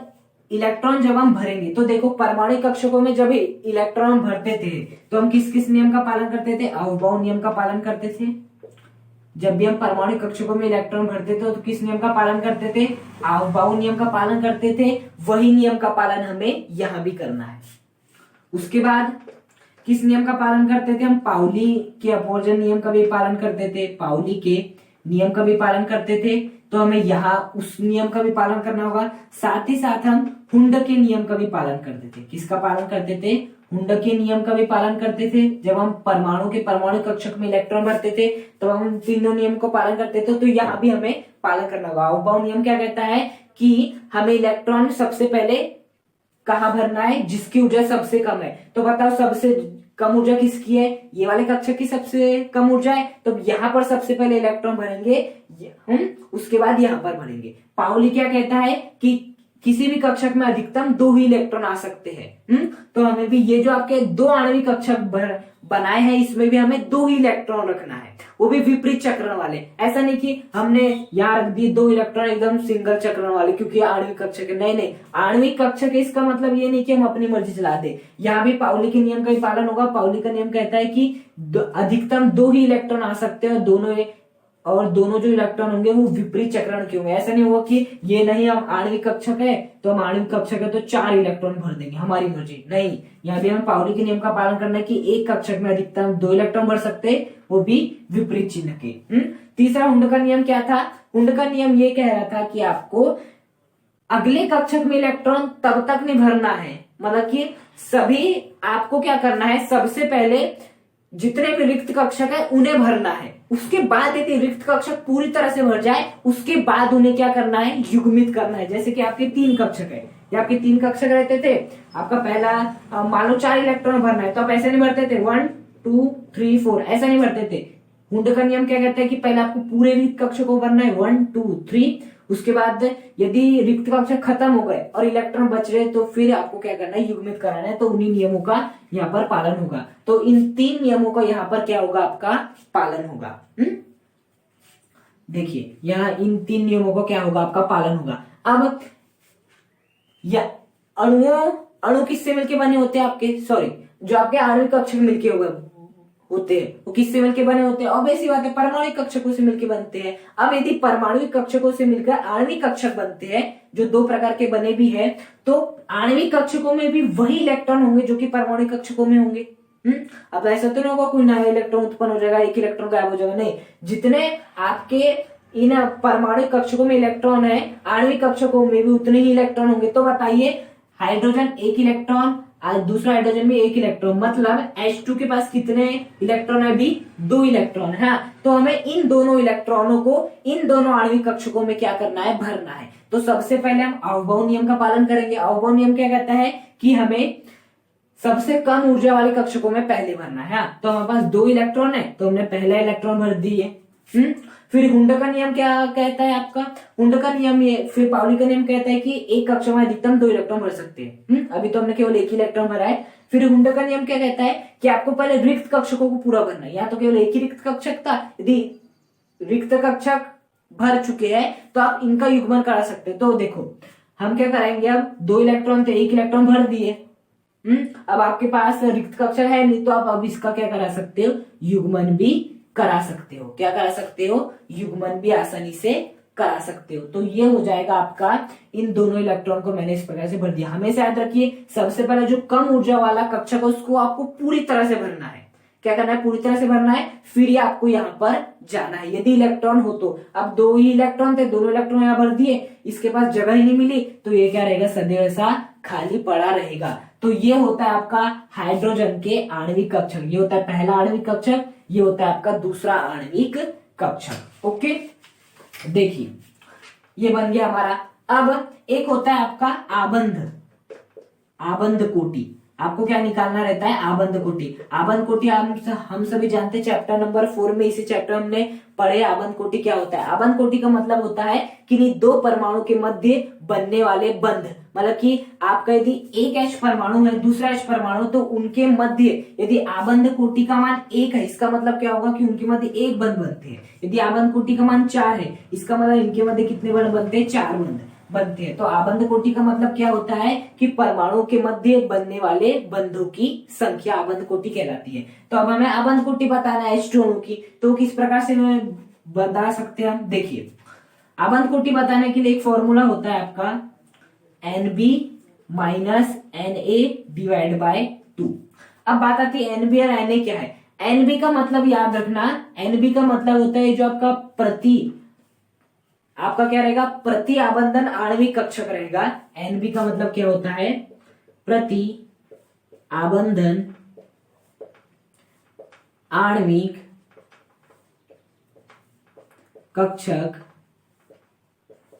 इलेक्ट्रॉन जब हम भरेंगे तो देखो परमाणु कक्षकों में जब इलेक्ट्रॉन भरते थे तो हम किस किस नियम का पालन करते थे, अहोभाव नियम का पालन करते थे। जब भी हम परमाणु कक्षकों में इलेक्ट्रॉन भरते थे तो किस नियम का पालन करते थे, अहोभाव नियम का पालन करते थे। वही नियम का पालन हमें यहाँ भी करना है। उसके बाद किस नियम का पालन करते थे हम, पाउली के अपवर्जन नियम का भी पालन करते थे, पाउली के नियम का भी पालन करते थे। तो हमें यहाँ उस नियम का भी पालन करना होगा। साथ ही साथ हम हुंड के नियम का भी पालन करते थे। किसका पालन करते थे? हुंड के नियम का भी पालन करते थे। जब हम परमाणु के परमाणु कक्षक में इलेक्ट्रॉन भरते थे तो हम तीनों नियम को पालन करते थे। तो यहाँ भी हमें पालन करना होगा। अहूम नियम क्या कहता है कि हमें इलेक्ट्रॉन सबसे पहले कहाँ भरना है? जिसकी ऊर्जा सबसे कम है। तो बताओ सबसे कम ऊर्जा किसकी है? ये वाले कक्षक की सबसे कम ऊर्जा है। तो यहाँ पर सबसे पहले इलेक्ट्रॉन भरेंगे हम, उसके बाद यहाँ पर भरेंगे। पाउली क्या कहता है कि किसी भी कक्षक में अधिकतम 2 ही इलेक्ट्रॉन आ सकते हैं। तो हमें भी ये जो आपके 2 आणविक कक्षक बनाए हैं इसमें भी हमें 2 ही इलेक्ट्रॉन रखना है, वो भी विपरीत चक्रण वाले। ऐसा नहीं कि हमने यहाँ रख दिए 2 इलेक्ट्रॉन एकदम सिंगल चक्रण वाले क्योंकि आणविक कक्षक है। नहीं नहीं, आणविक कक्षक है इसका मतलब ये नहीं कि हम अपनी मर्जी चला दे। यहाँ भी पाउली के नियम का ही पालन होगा। पाउली का नियम कहता है कि अधिकतम 2 ही इलेक्ट्रॉन आ सकते हैं और दोनों जो इलेक्ट्रॉन होंगे वो विपरीत चक्रण के होंगे। ऐसा नहीं होगा कि ये नहीं हम आणविक कक्षक है तो हम आणविक कक्षक है तो 4 इलेक्ट्रॉन भर देंगे हमारी मर्जी। नहीं, यहाँ भी हमें पाउली के नियम का पालन करना है कि एक कक्षक में अधिकतम 2 इलेक्ट्रॉन भर सकते हैं, वो भी विपरीत चिन्ह के। तीसरा हुंड का नियम क्या था? हुंड का नियम ये कह रहा था कि आपको अगले कक्षक में इलेक्ट्रॉन तब तक नहीं भरना है, मतलब कि सभी आपको क्या करना है, सबसे पहले जितने भी रिक्त कक्षक है उन्हें भरना है। उसके बाद यदि रिक्त कक्षक पूरी तरह से भर जाए उसके बाद उन्हें क्या करना है? युग्मित करना है। जैसे कि आपके 3 कक्षक है, या आपके 3 कक्षक रहते थे, आपका पहला मान लो 4 इलेक्ट्रॉन भरना है तो आप ऐसे नहीं भरते थे 1 2 3 4, ऐसा नहीं भरते थे। हुंड का नियम क्या कहता है कि पहले आपको पूरे रिक्त कक्षक को भरना है 1 2 3, उसके बाद यदि रिक्त कक्षक खत्म हो गए और इलेक्ट्रॉन बच रहे तो फिर आपको क्या करना है? युग्मित कराना है। तो उन्हीं नियमों का यहाँ पर पालन होगा। तो इन 3 नियमों का यहाँ पर क्या होगा? आपका पालन होगा। देखिए यहाँ इन 3 नियमों का क्या होगा? आपका पालन होगा। अब या अणु किससे मिलके बने होते हैं आपके? सॉरी, जो आपके आणविक कक्षक मिलके होते हैं वो किससे मिलके बने होते हैं? ऑब्वियस सी बात है, परमाणुक कक्षकों से मिलके बनते हैं। अब यदि परमाणुक कक्षकों से मिलकर आणविक कक्षक बनते हैं जो 2 प्रकार के बने भी हैं, तो आणविक कक्षकों में भी वही इलेक्ट्रॉन होंगे जो कि परमाणुक कक्षकों में होंगे। अब ऐसा तो नहीं होगा कोई नया इलेक्ट्रॉन उत्पन्न हो जाएगा, एक इलेक्ट्रॉन गायब हो जाएगा। नहीं, जितने आपके इन परमाणुक कक्षकों में इलेक्ट्रॉन है आणविक कक्षकों में भी उतने ही इलेक्ट्रॉन होंगे। तो बताइए, हाइड्रोजन 1 इलेक्ट्रॉन और दूसरा हाइड्रोजन में 1 इलेक्ट्रॉन, मतलब H2 के पास कितने इलेक्ट्रॉन है? भी 2 इलेक्ट्रॉन है। तो हमें इन दोनों इलेक्ट्रॉनों को इन दोनों आणविक कक्षकों में क्या करना है? भरना है। तो सबसे पहले हम अहूम नियम का पालन करेंगे। अहूम नियम क्या कहता है कि हमें सबसे कम ऊर्जा वाले कक्षकों में पहले भरना है। तो हमारे पास 2 इलेक्ट्रॉन है तो हमने पहला इलेक्ट्रॉन भर दिए। फिर हुंड का नियम क्या कहता है आपका? हुंड का नियम ये, फिर पाउली का नियम कहता है कि एक कक्षक में अधिकतम 2 इलेक्ट्रॉन भर सकते हैं। अभी तो हमने केवल 1 इलेक्ट्रॉन भरा है। फिर हुंड का नियम क्या कहता है कि आपको पहले रिक्त कक्षकों को पूरा भरना है। या तो केवल 1 ही रिक्त कक्षक था, यदि रिक्त कक्षक भर चुके हैं तो आप इनका युग्मन करा सकते हैं। तो देखो हम क्या करेंगे, अब 2 इलेक्ट्रॉन थे, 1 इलेक्ट्रॉन भर दिए। अब आपके पास रिक्त कक्षक है नहीं तो आप अब इसका क्या करा सकते हो? युग्मन भी करा सकते हो। क्या करा सकते हो? युग्मन भी आसानी से करा सकते हो। तो ये हो जाएगा आपका, इन दोनों इलेक्ट्रॉन को मैंने इस प्रकार से भर दिया। हमेशा याद रखिए, सबसे पहले जो कम ऊर्जा वाला कक्षक है उसको आपको पूरी तरह से भरना है। क्या करना है? पूरी तरह से भरना है। फिर ये आपको यहाँ पर जाना है। यदि इलेक्ट्रॉन हो तो, अब 2 ही इलेक्ट्रॉन थे, दोनों इलेक्ट्रॉन यहाँ भर दिए, इसके पास जगह ही नहीं मिली तो ये क्या रहेगा? सदैव ऐसा खाली पड़ा रहेगा। तो ये होता है आपका हाइड्रोजन के आणविक कक्षक। ये होता है पहला आणविक कक्षक, ये होता है आपका दूसरा आणविक कक्षक। ओके, देखिए ये बन गया हमारा। अब एक होता है आपका आबंध कोटि। आपको क्या निकालना रहता है? आबंध कोटि। आबंध कोटि हम सभी जानते हैं, चैप्टर नंबर 4 में इसी चैप्टर हमने पढ़े। आबंध कोटि क्या होता है? आबंध कोटि का मतलब होता है कि 2 परमाणु के मध्य बनने वाले बंध, मतलब कि आपका यदि एक H परमाणु है दूसरा H परमाणु, तो उनके मध्य यदि आबंध कोटि का मान 1 है, इसका मतलब क्या होगा कि उनके मध्य 1 बंध बनते हैं। यदि आबंध कोटि का मान 4 है, इसका मतलब इनके मध्य कितने बंध बनते हैं? 4 बंध बनते हैं। तो आबंध कोटि का मतलब क्या होता है कि परमाणु के मध्य बनने वाले बंधों की संख्या आबंध कोटि कहलाती है। तो अब हमें आबंध कोटि बताना है H2 अणु की, तो किस प्रकार से बता सकते हैं हम? देखिए, आबंध कोटि बताने के लिए एक फॉर्मूला होता है आपका NB minus NA divide by 2। अब बात आती है NB और NA क्या है। NB का मतलब याद रखना, NB का मतलब होता है जो आपका आपका क्या रहेगा, प्रति आबंधन आणविक कक्षक रहेगा। एनबी का मतलब क्या होता है, प्रति आबंधन आणविक कक्षक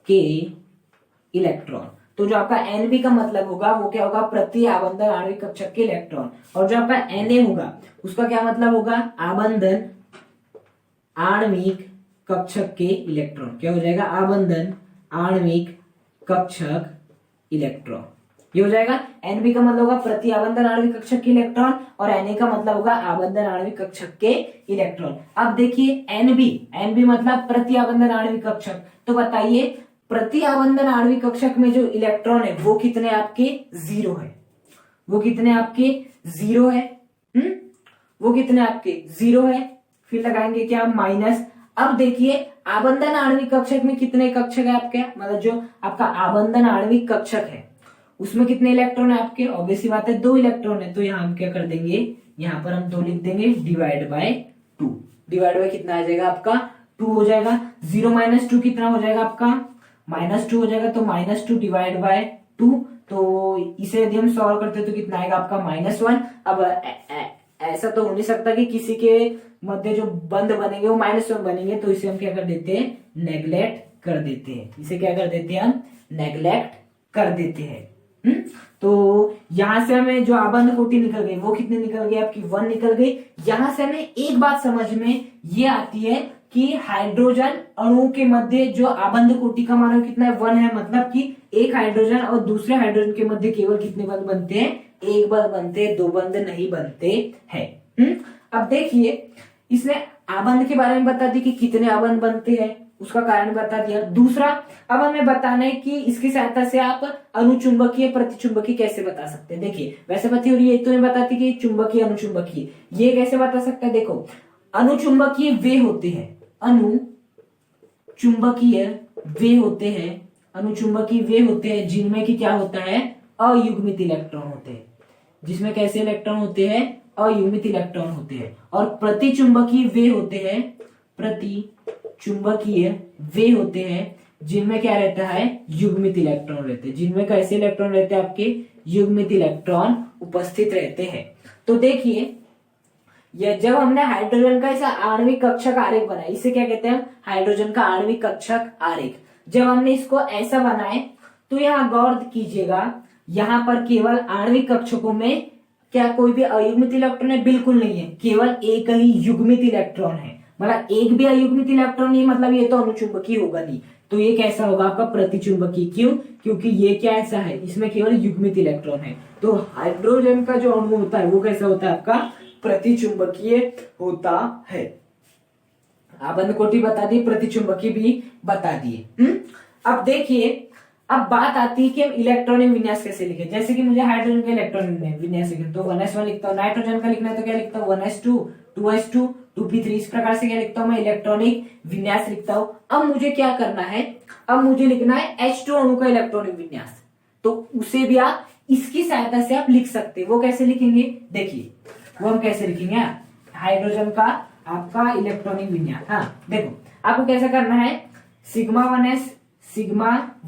के इलेक्ट्रॉन। तो जो आपका एनबी का मतलब होगा वो क्या होगा, प्रति आबंधन आणविक कक्षक के इलेक्ट्रॉन। और जो आपका एनए होगा उसका क्या मतलब होगा, आबंधन आणविक कक्षक के इलेक्ट्रॉन। क्या हो जाएगा, आबंधन आणविक कक्षक इलेक्ट्रॉन। ये हो जाएगा। एनबी का मतलब होगा प्रति आबंधन आणविक कक्षक के इलेक्ट्रॉन और एनए का मतलब होगा आबंधन आणविक कक्षक के इलेक्ट्रॉन। अब देखिए एनबी मतलब प्रति आबंधन आणविक कक्षक। तो बताइए प्रति आबंधन आणविक कक्षक में जो इलेक्ट्रॉन है वो कितने आपके, 0 है। वो कितने आपके 0 है। वो कितने आपके 0 है। फिर लगाएंगे क्या, माइनस। अब देखिए आबंधन आणविक कक्षक में कितने कक्षक है आपके, मतलब जो आपका आबंधन आणविक कक्षक है उसमें कितने इलेक्ट्रॉन है आपके, ऑब्वियसली बात है 2 इलेक्ट्रॉन है। तो यहाँ हम क्या कर देंगे, यहाँ पर हम 2 लिख देंगे डिवाइड बाय 2। डिवाइड बाय कितना आ जाएगा आपका, 2 हो जाएगा। 0 - 2 कितना हो जाएगा आपका, -2 हो जाएगा। तो -2 डिवाइड बाय 2। तो इसे यदि हम सॉल्व करते हैं तो कितना आएगा आपका, -1। अब ऐसा तो हो नहीं सकता कि किसी के मध्य जो बंद बनेंगे वो -1 बनेंगे। तो इसे हम क्या कर देते हैं, नेग्लेक्ट कर देते हैं। इसे क्या कर देते हैं, हम नेग्लेक्ट कर देते हैं। तो यहां से हमें जो आबंध कोटि निकल गई वो कितनी निकल गई आपकी, 1 निकल गई। यहां से हमें एक बात समझ में ये आती है कि हाइड्रोजन अणु के मध्य जो आबंध कोटि का मान कितना है, 1 है। मतलब कि एक हाइड्रोजन और दूसरे हाइड्रोजन के मध्य केवल कितने बंध बनते हैं, 1 बंध बनते हैं, 2 बंध नहीं बनते हैं। अब देखिए इसने आबंध के बारे में बता दी कि कितने आबंध बनते हैं, उसका कारण बता दिया। दूसरा अब हमें बताना है कि इसकी सहायता से आप अनुचुंबकीय प्रतिचुंबकीय कैसे बता सकते हैं। देखिए वैसे बती हो रही है तो नहीं बताती कि चुंबकीय अनुचुंबकीय, ये कैसे बता सकते हैं। देखो अनुचुंबकीय वे होते हैं, अनुचुंबकीय वे होते हैं, अनुचुंबकीय वे होते हैं जिनमें कि क्या होता है, अयुग्मित इलेक्ट्रॉन होते हैं। जिसमें कैसे इलेक्ट्रॉन होते हैं, अयुग्मित इलेक्ट्रॉन होते हैं। और प्रतिचुंबकीय वे होते हैं, प्रतिचुंबकीय वे होते हैं जिनमें क्या रहता है, युग्मित इलेक्ट्रॉन रहते हैं। जिनमें कैसे इलेक्ट्रॉन रहते हैं आपके, युग्मित इलेक्ट्रॉन उपस्थित रहते हैं। तो देखिए यह जब हमने हाइड्रोजन का ऐसा आणविक कक्षक आरेख बनाया, इसे क्या कहते हैं, हाइड्रोजन का आणविक कक्षक आरेख। जब हमने इसको ऐसा बनाए तो यहाँ गौर कीजिएगा, यहाँ पर केवल आणविक कक्षकों में क्या कोई भी अयुग्मित इलेक्ट्रॉन है, बिल्कुल नहीं है। केवल एक ही युग्मित इलेक्ट्रॉन है। मतलब एक भी अयुग्मित इलेक्ट्रॉन नहीं, मतलब ये तो अनुचुंबकीय होगा नहीं। तो ये कैसा होगा आपका, प्रतिचुंबकीय। क्यों, क्योंकि ये क्या ऐसा है, इसमें केवल युग्मित इलेक्ट्रॉन है। तो हाइड्रोजन का जो अणु होता है वो कैसा होता है आपका, प्रतिचुंबकीय होता है। आबंध कोटि बता दी, प्रतिचुंबकीय भी बता दिए। अब देखिए अब बात आती है कि हम इलेक्ट्रॉनिक विन्यास कैसे लिखे। जैसे कि मुझे हाइड्रोजन का इलेक्ट्रॉनिक विन्यास लिखना तो 1s1 लिखता हूँ, नाइट्रोजन का लिखना है तो क्या लिखता हूँ, 1s2, 2s2, 2p3। इस प्रकार से क्या लिखता हूँ मैं, इलेक्ट्रॉनिक विन्यास लिखता हूँ। अब मुझे क्या करना है, अब मुझे लिखना है H2 अणु का इलेक्ट्रॉनिक विन्यास। तो उसे भी आप इसकी सहायता से आप लिख सकते हैं। वो कैसे लिखेंगे, देखिए वो हम कैसे लिखेंगे, हाइड्रोजन का आपका इलेक्ट्रॉनिक विन्यास। हाँ देखो आपको कैसा करना है, सिग्मा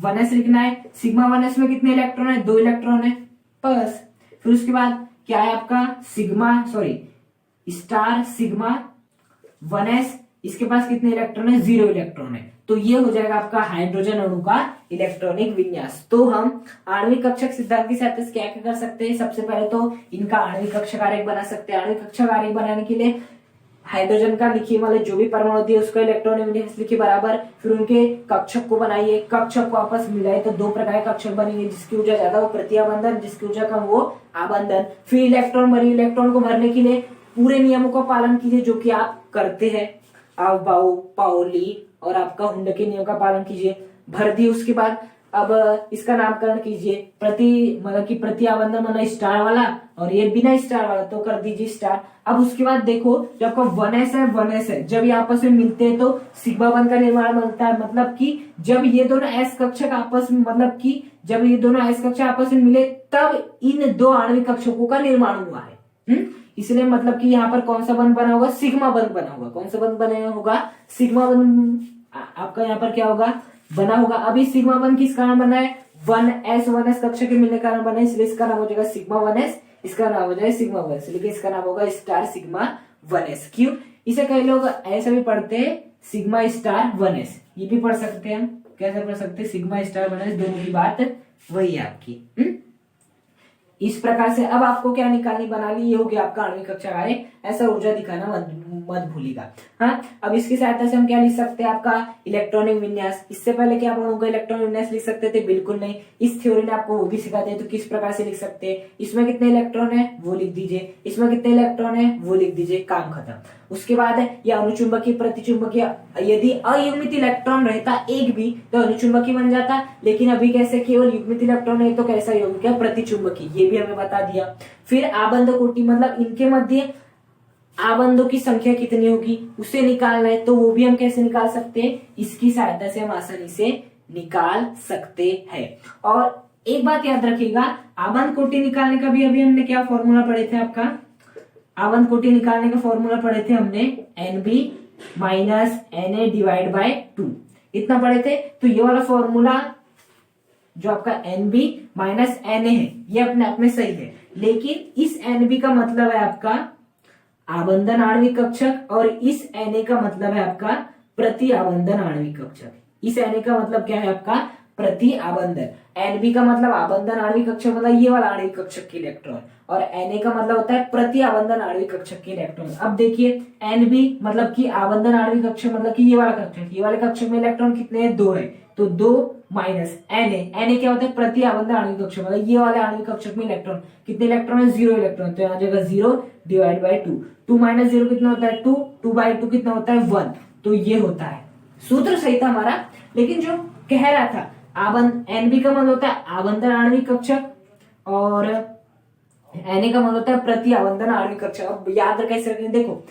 1s लिखना है। सिग्मा 1s में कितने इलेक्ट्रॉन है, 2 इलेक्ट्रॉन है बस। फिर उसके बाद क्या है आपका स्टार सिग्मा 1s, इसके पास कितने इलेक्ट्रॉन है, 0 इलेक्ट्रॉन है। तो ये हो जाएगा आपका हाइड्रोजन अणु का इलेक्ट्रॉनिक विन्यास। तो हम आणविक कक्षक सिद्धांत की सहायता से क्या कर सकते हैं, सबसे पहले तो इनका आणविक कक्षक आरेख बना सकते हैं। आणविक कक्षक आरेख बनाने के लिए हाइड्रोजन का लिखिए, वाले जो भी परमाणु होती है उसका इलेक्ट्रॉनिक विन्यास लिखिए बराबर। फिर उनके कक्षक को बनाइए, कक्षक को आपस मिलाए तो 2 प्रकार के कक्षक बनेंगे। जिसकी ऊर्जा ज्यादा वो प्रतिआबंधन, जिसकी ऊर्जा कम वो आबंधन। फिर इलेक्ट्रॉन भरिए, इलेक्ट्रॉन को भरने के लिए पूरे नियमों का पालन कीजिए जो कि आप करते हैं, आवबाउ, पाउली और आपका हुंड के नियम का पालन कीजिए। भर दिए उसके बाद अब इसका नामकरण कीजिए, मतलब कि प्रति आबंधन मतलब स्टार वाला और ये बिना स्टार वाला, तो कर दीजिए स्टार। अब उसके बाद देखो जब आपका 1s है, जब ये आपस में मिलते हैं तो सिग्मा बंध का निर्माण बनता है। मतलब कि जब ये दोनों s कक्षक आपस में, मतलब कि जब ये दोनों s कक्षक आपस में मिले तब इन 2 आणविक कक्षकों का निर्माण हुआ है। इसलिए मतलब कि यहाँ पर कौन सा बंध बना होगा, सिग्मा बंध बना होगा। कौन सा बंध बना होगा, सिग्मा बंध। आपका यहाँ पर क्या होगा, बना होगा। अभी सिग्मा 1 किस कारण बना है, 1s कक्षा के मिलने के कारण बना है, इसलिए इसका नाम हो जाएगा सिग्मा 1s, इसका नाम हो जाएगा सिग्मा 1s, लेकिन इसका नाम होगा स्टार सिग्मा 1s। क्यों, इसे कई लोग ऐसा भी पढ़ते हैं सिग्मा स्टार 1s, ये भी पढ़ सकते हैं हम। कैसे पढ़ सकते हैं, सिग्मा स्टार 1s, दोनों की बात वही है आपकी। इस प्रकार से अब आपको क्या निकालनी, बना ली, ये हो गया आपका आणविक कक्षा कार्य। ऐसा ऊर्जा दिखाना मत भूलिएगा। हाँ, अब इसकी सहायता से हम क्या लिख सकते हैं, आपका इलेक्ट्रॉनिक विन्यास। इससे पहले क्या हम लोग इलेक्ट्रॉनिक विन्यास लिख सकते थे, बिल्कुल नहीं। इस थ्योरी ने आपको वो भी सिखा दिया, तो किस प्रकार से लिख सकते हैं, इसमें कितने इलेक्ट्रॉन है वो लिख दीजिए, इसमें कितने इलेक्ट्रॉन है वो लिख दीजिए, काम खत्म। उसके बाद ये अनुचुंबकीय प्रतिचुंबकीय, यदि अयुग्मित इलेक्ट्रॉन रहता एक भी तो अनुचुंबकीय बन जाता, लेकिन अभी कैसे केवल युग्मित इलेक्ट्रॉन है तो कैसा यौगिक है, प्रतिचुंबकीय, ये भी हमें बता दिया। फिर आबंध कोटि, मतलब इनके मध्य आबंधों की संख्या कितनी होगी उसे निकालना है, तो वो भी हम कैसे निकाल सकते हैं, इसकी सहायता से हम आसानी से निकाल सकते हैं। और एक बात याद रखिएगा, आबंध कोटि निकालने का भी अभी हमने क्या फॉर्मूला पढ़े थे, आपका आबंध कोटि निकालने का फॉर्मूला पढ़े थे हमने NB minus Na divide by 2, इतना पढ़े थे। तो ये वाला फॉर्मूला जो आपका NB माइनस Na है ये अपने आप में सही है, लेकिन इस NB का मतलब है आपका आबंधन आणविक कक्षक और इस Na का मतलब है आपका प्रति आबंधन आणविक कक्षक। इस Na का मतलब क्या है आपका प्रति आबंधन, Nb का मतलब आबंधन आणविक कक्षक, मतलब ये वाला आणविक कक्षक के इलेक्ट्रॉन, और Na का मतलब होता है प्रति आबंधन आणविक कक्षक के इलेक्ट्रॉन। अब देखिए Nb मतलब कि आबंधन आणविक कक्षक, मतलब कि ये वाला कक्षक, ये वाले कक्षक में इलेक्ट्रॉन कितने हैं, 2 है, तो 2 माइनस Na क्या होता है प्रति आबंधन आणविक कक्षक, मतलब ये वाले आणविक कक्षक में इलेक्ट्रॉन कितने इलेक्ट्रॉन है, 0 इलेक्ट्रॉन, तो यहाँ जगह 0 डिवाइड बाय 2, 2 माइनस 0 कितना होता है 2, 2 बाय 2 कितना होता है 1, तो ये होता है। सूत्र सही था हमारा, लेकिन जो कह रहा था Nb का मतलब होता है आबंधन आणविक कक्षक और Na का मतलब होता है प्रति आबंधन आणविक कक्षक। अब याद कैसे रखेंगे, देखो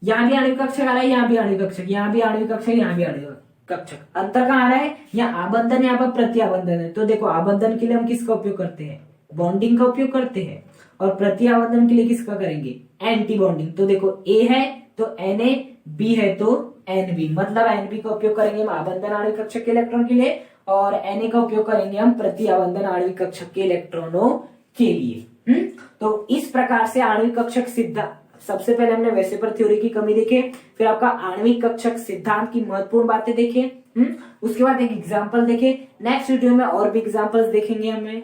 यहाँ भी आणविक कक्षक आ रहा है, यहाँ भी आणविक कक्षक, यहाँ भी आणविक कक्षक, यहाँ भी आणविक कक्षक, अंतर कहाँ आ रहा है, यहाँ आबंधन यहाँ पर प्रति आबंधन है। तो देखो आबंधन के लिए हम किसका उपयोग करते हैं, बॉन्डिंग का उपयोग करते हैं, और प्रति आबंधन के लिए किसका करेंगे, एंटी बॉन्डिंग। तो देखो A है तो Na, B है तो Nb, मतलब Nb का उपयोग करेंगे हम आबंधन आणविक कक्षक के इलेक्ट्रॉन के लिए, और Na का उपयोग करेंगे हम प्रति आबंधन आणविक कक्षक के इलेक्ट्रॉनों के लिए। तो इस प्रकार से आणविक कक्षक सिद्धांत, सबसे पहले हमने वैसे पर थ्योरी की कमी देखे, फिर आपका आणविक कक्षक सिद्धांत की महत्वपूर्ण बातें देखे, उसके बाद एक एग्जांपल देखे। नेक्स्ट वीडियो में और भी एग्जांपल्स देखेंगे हमें।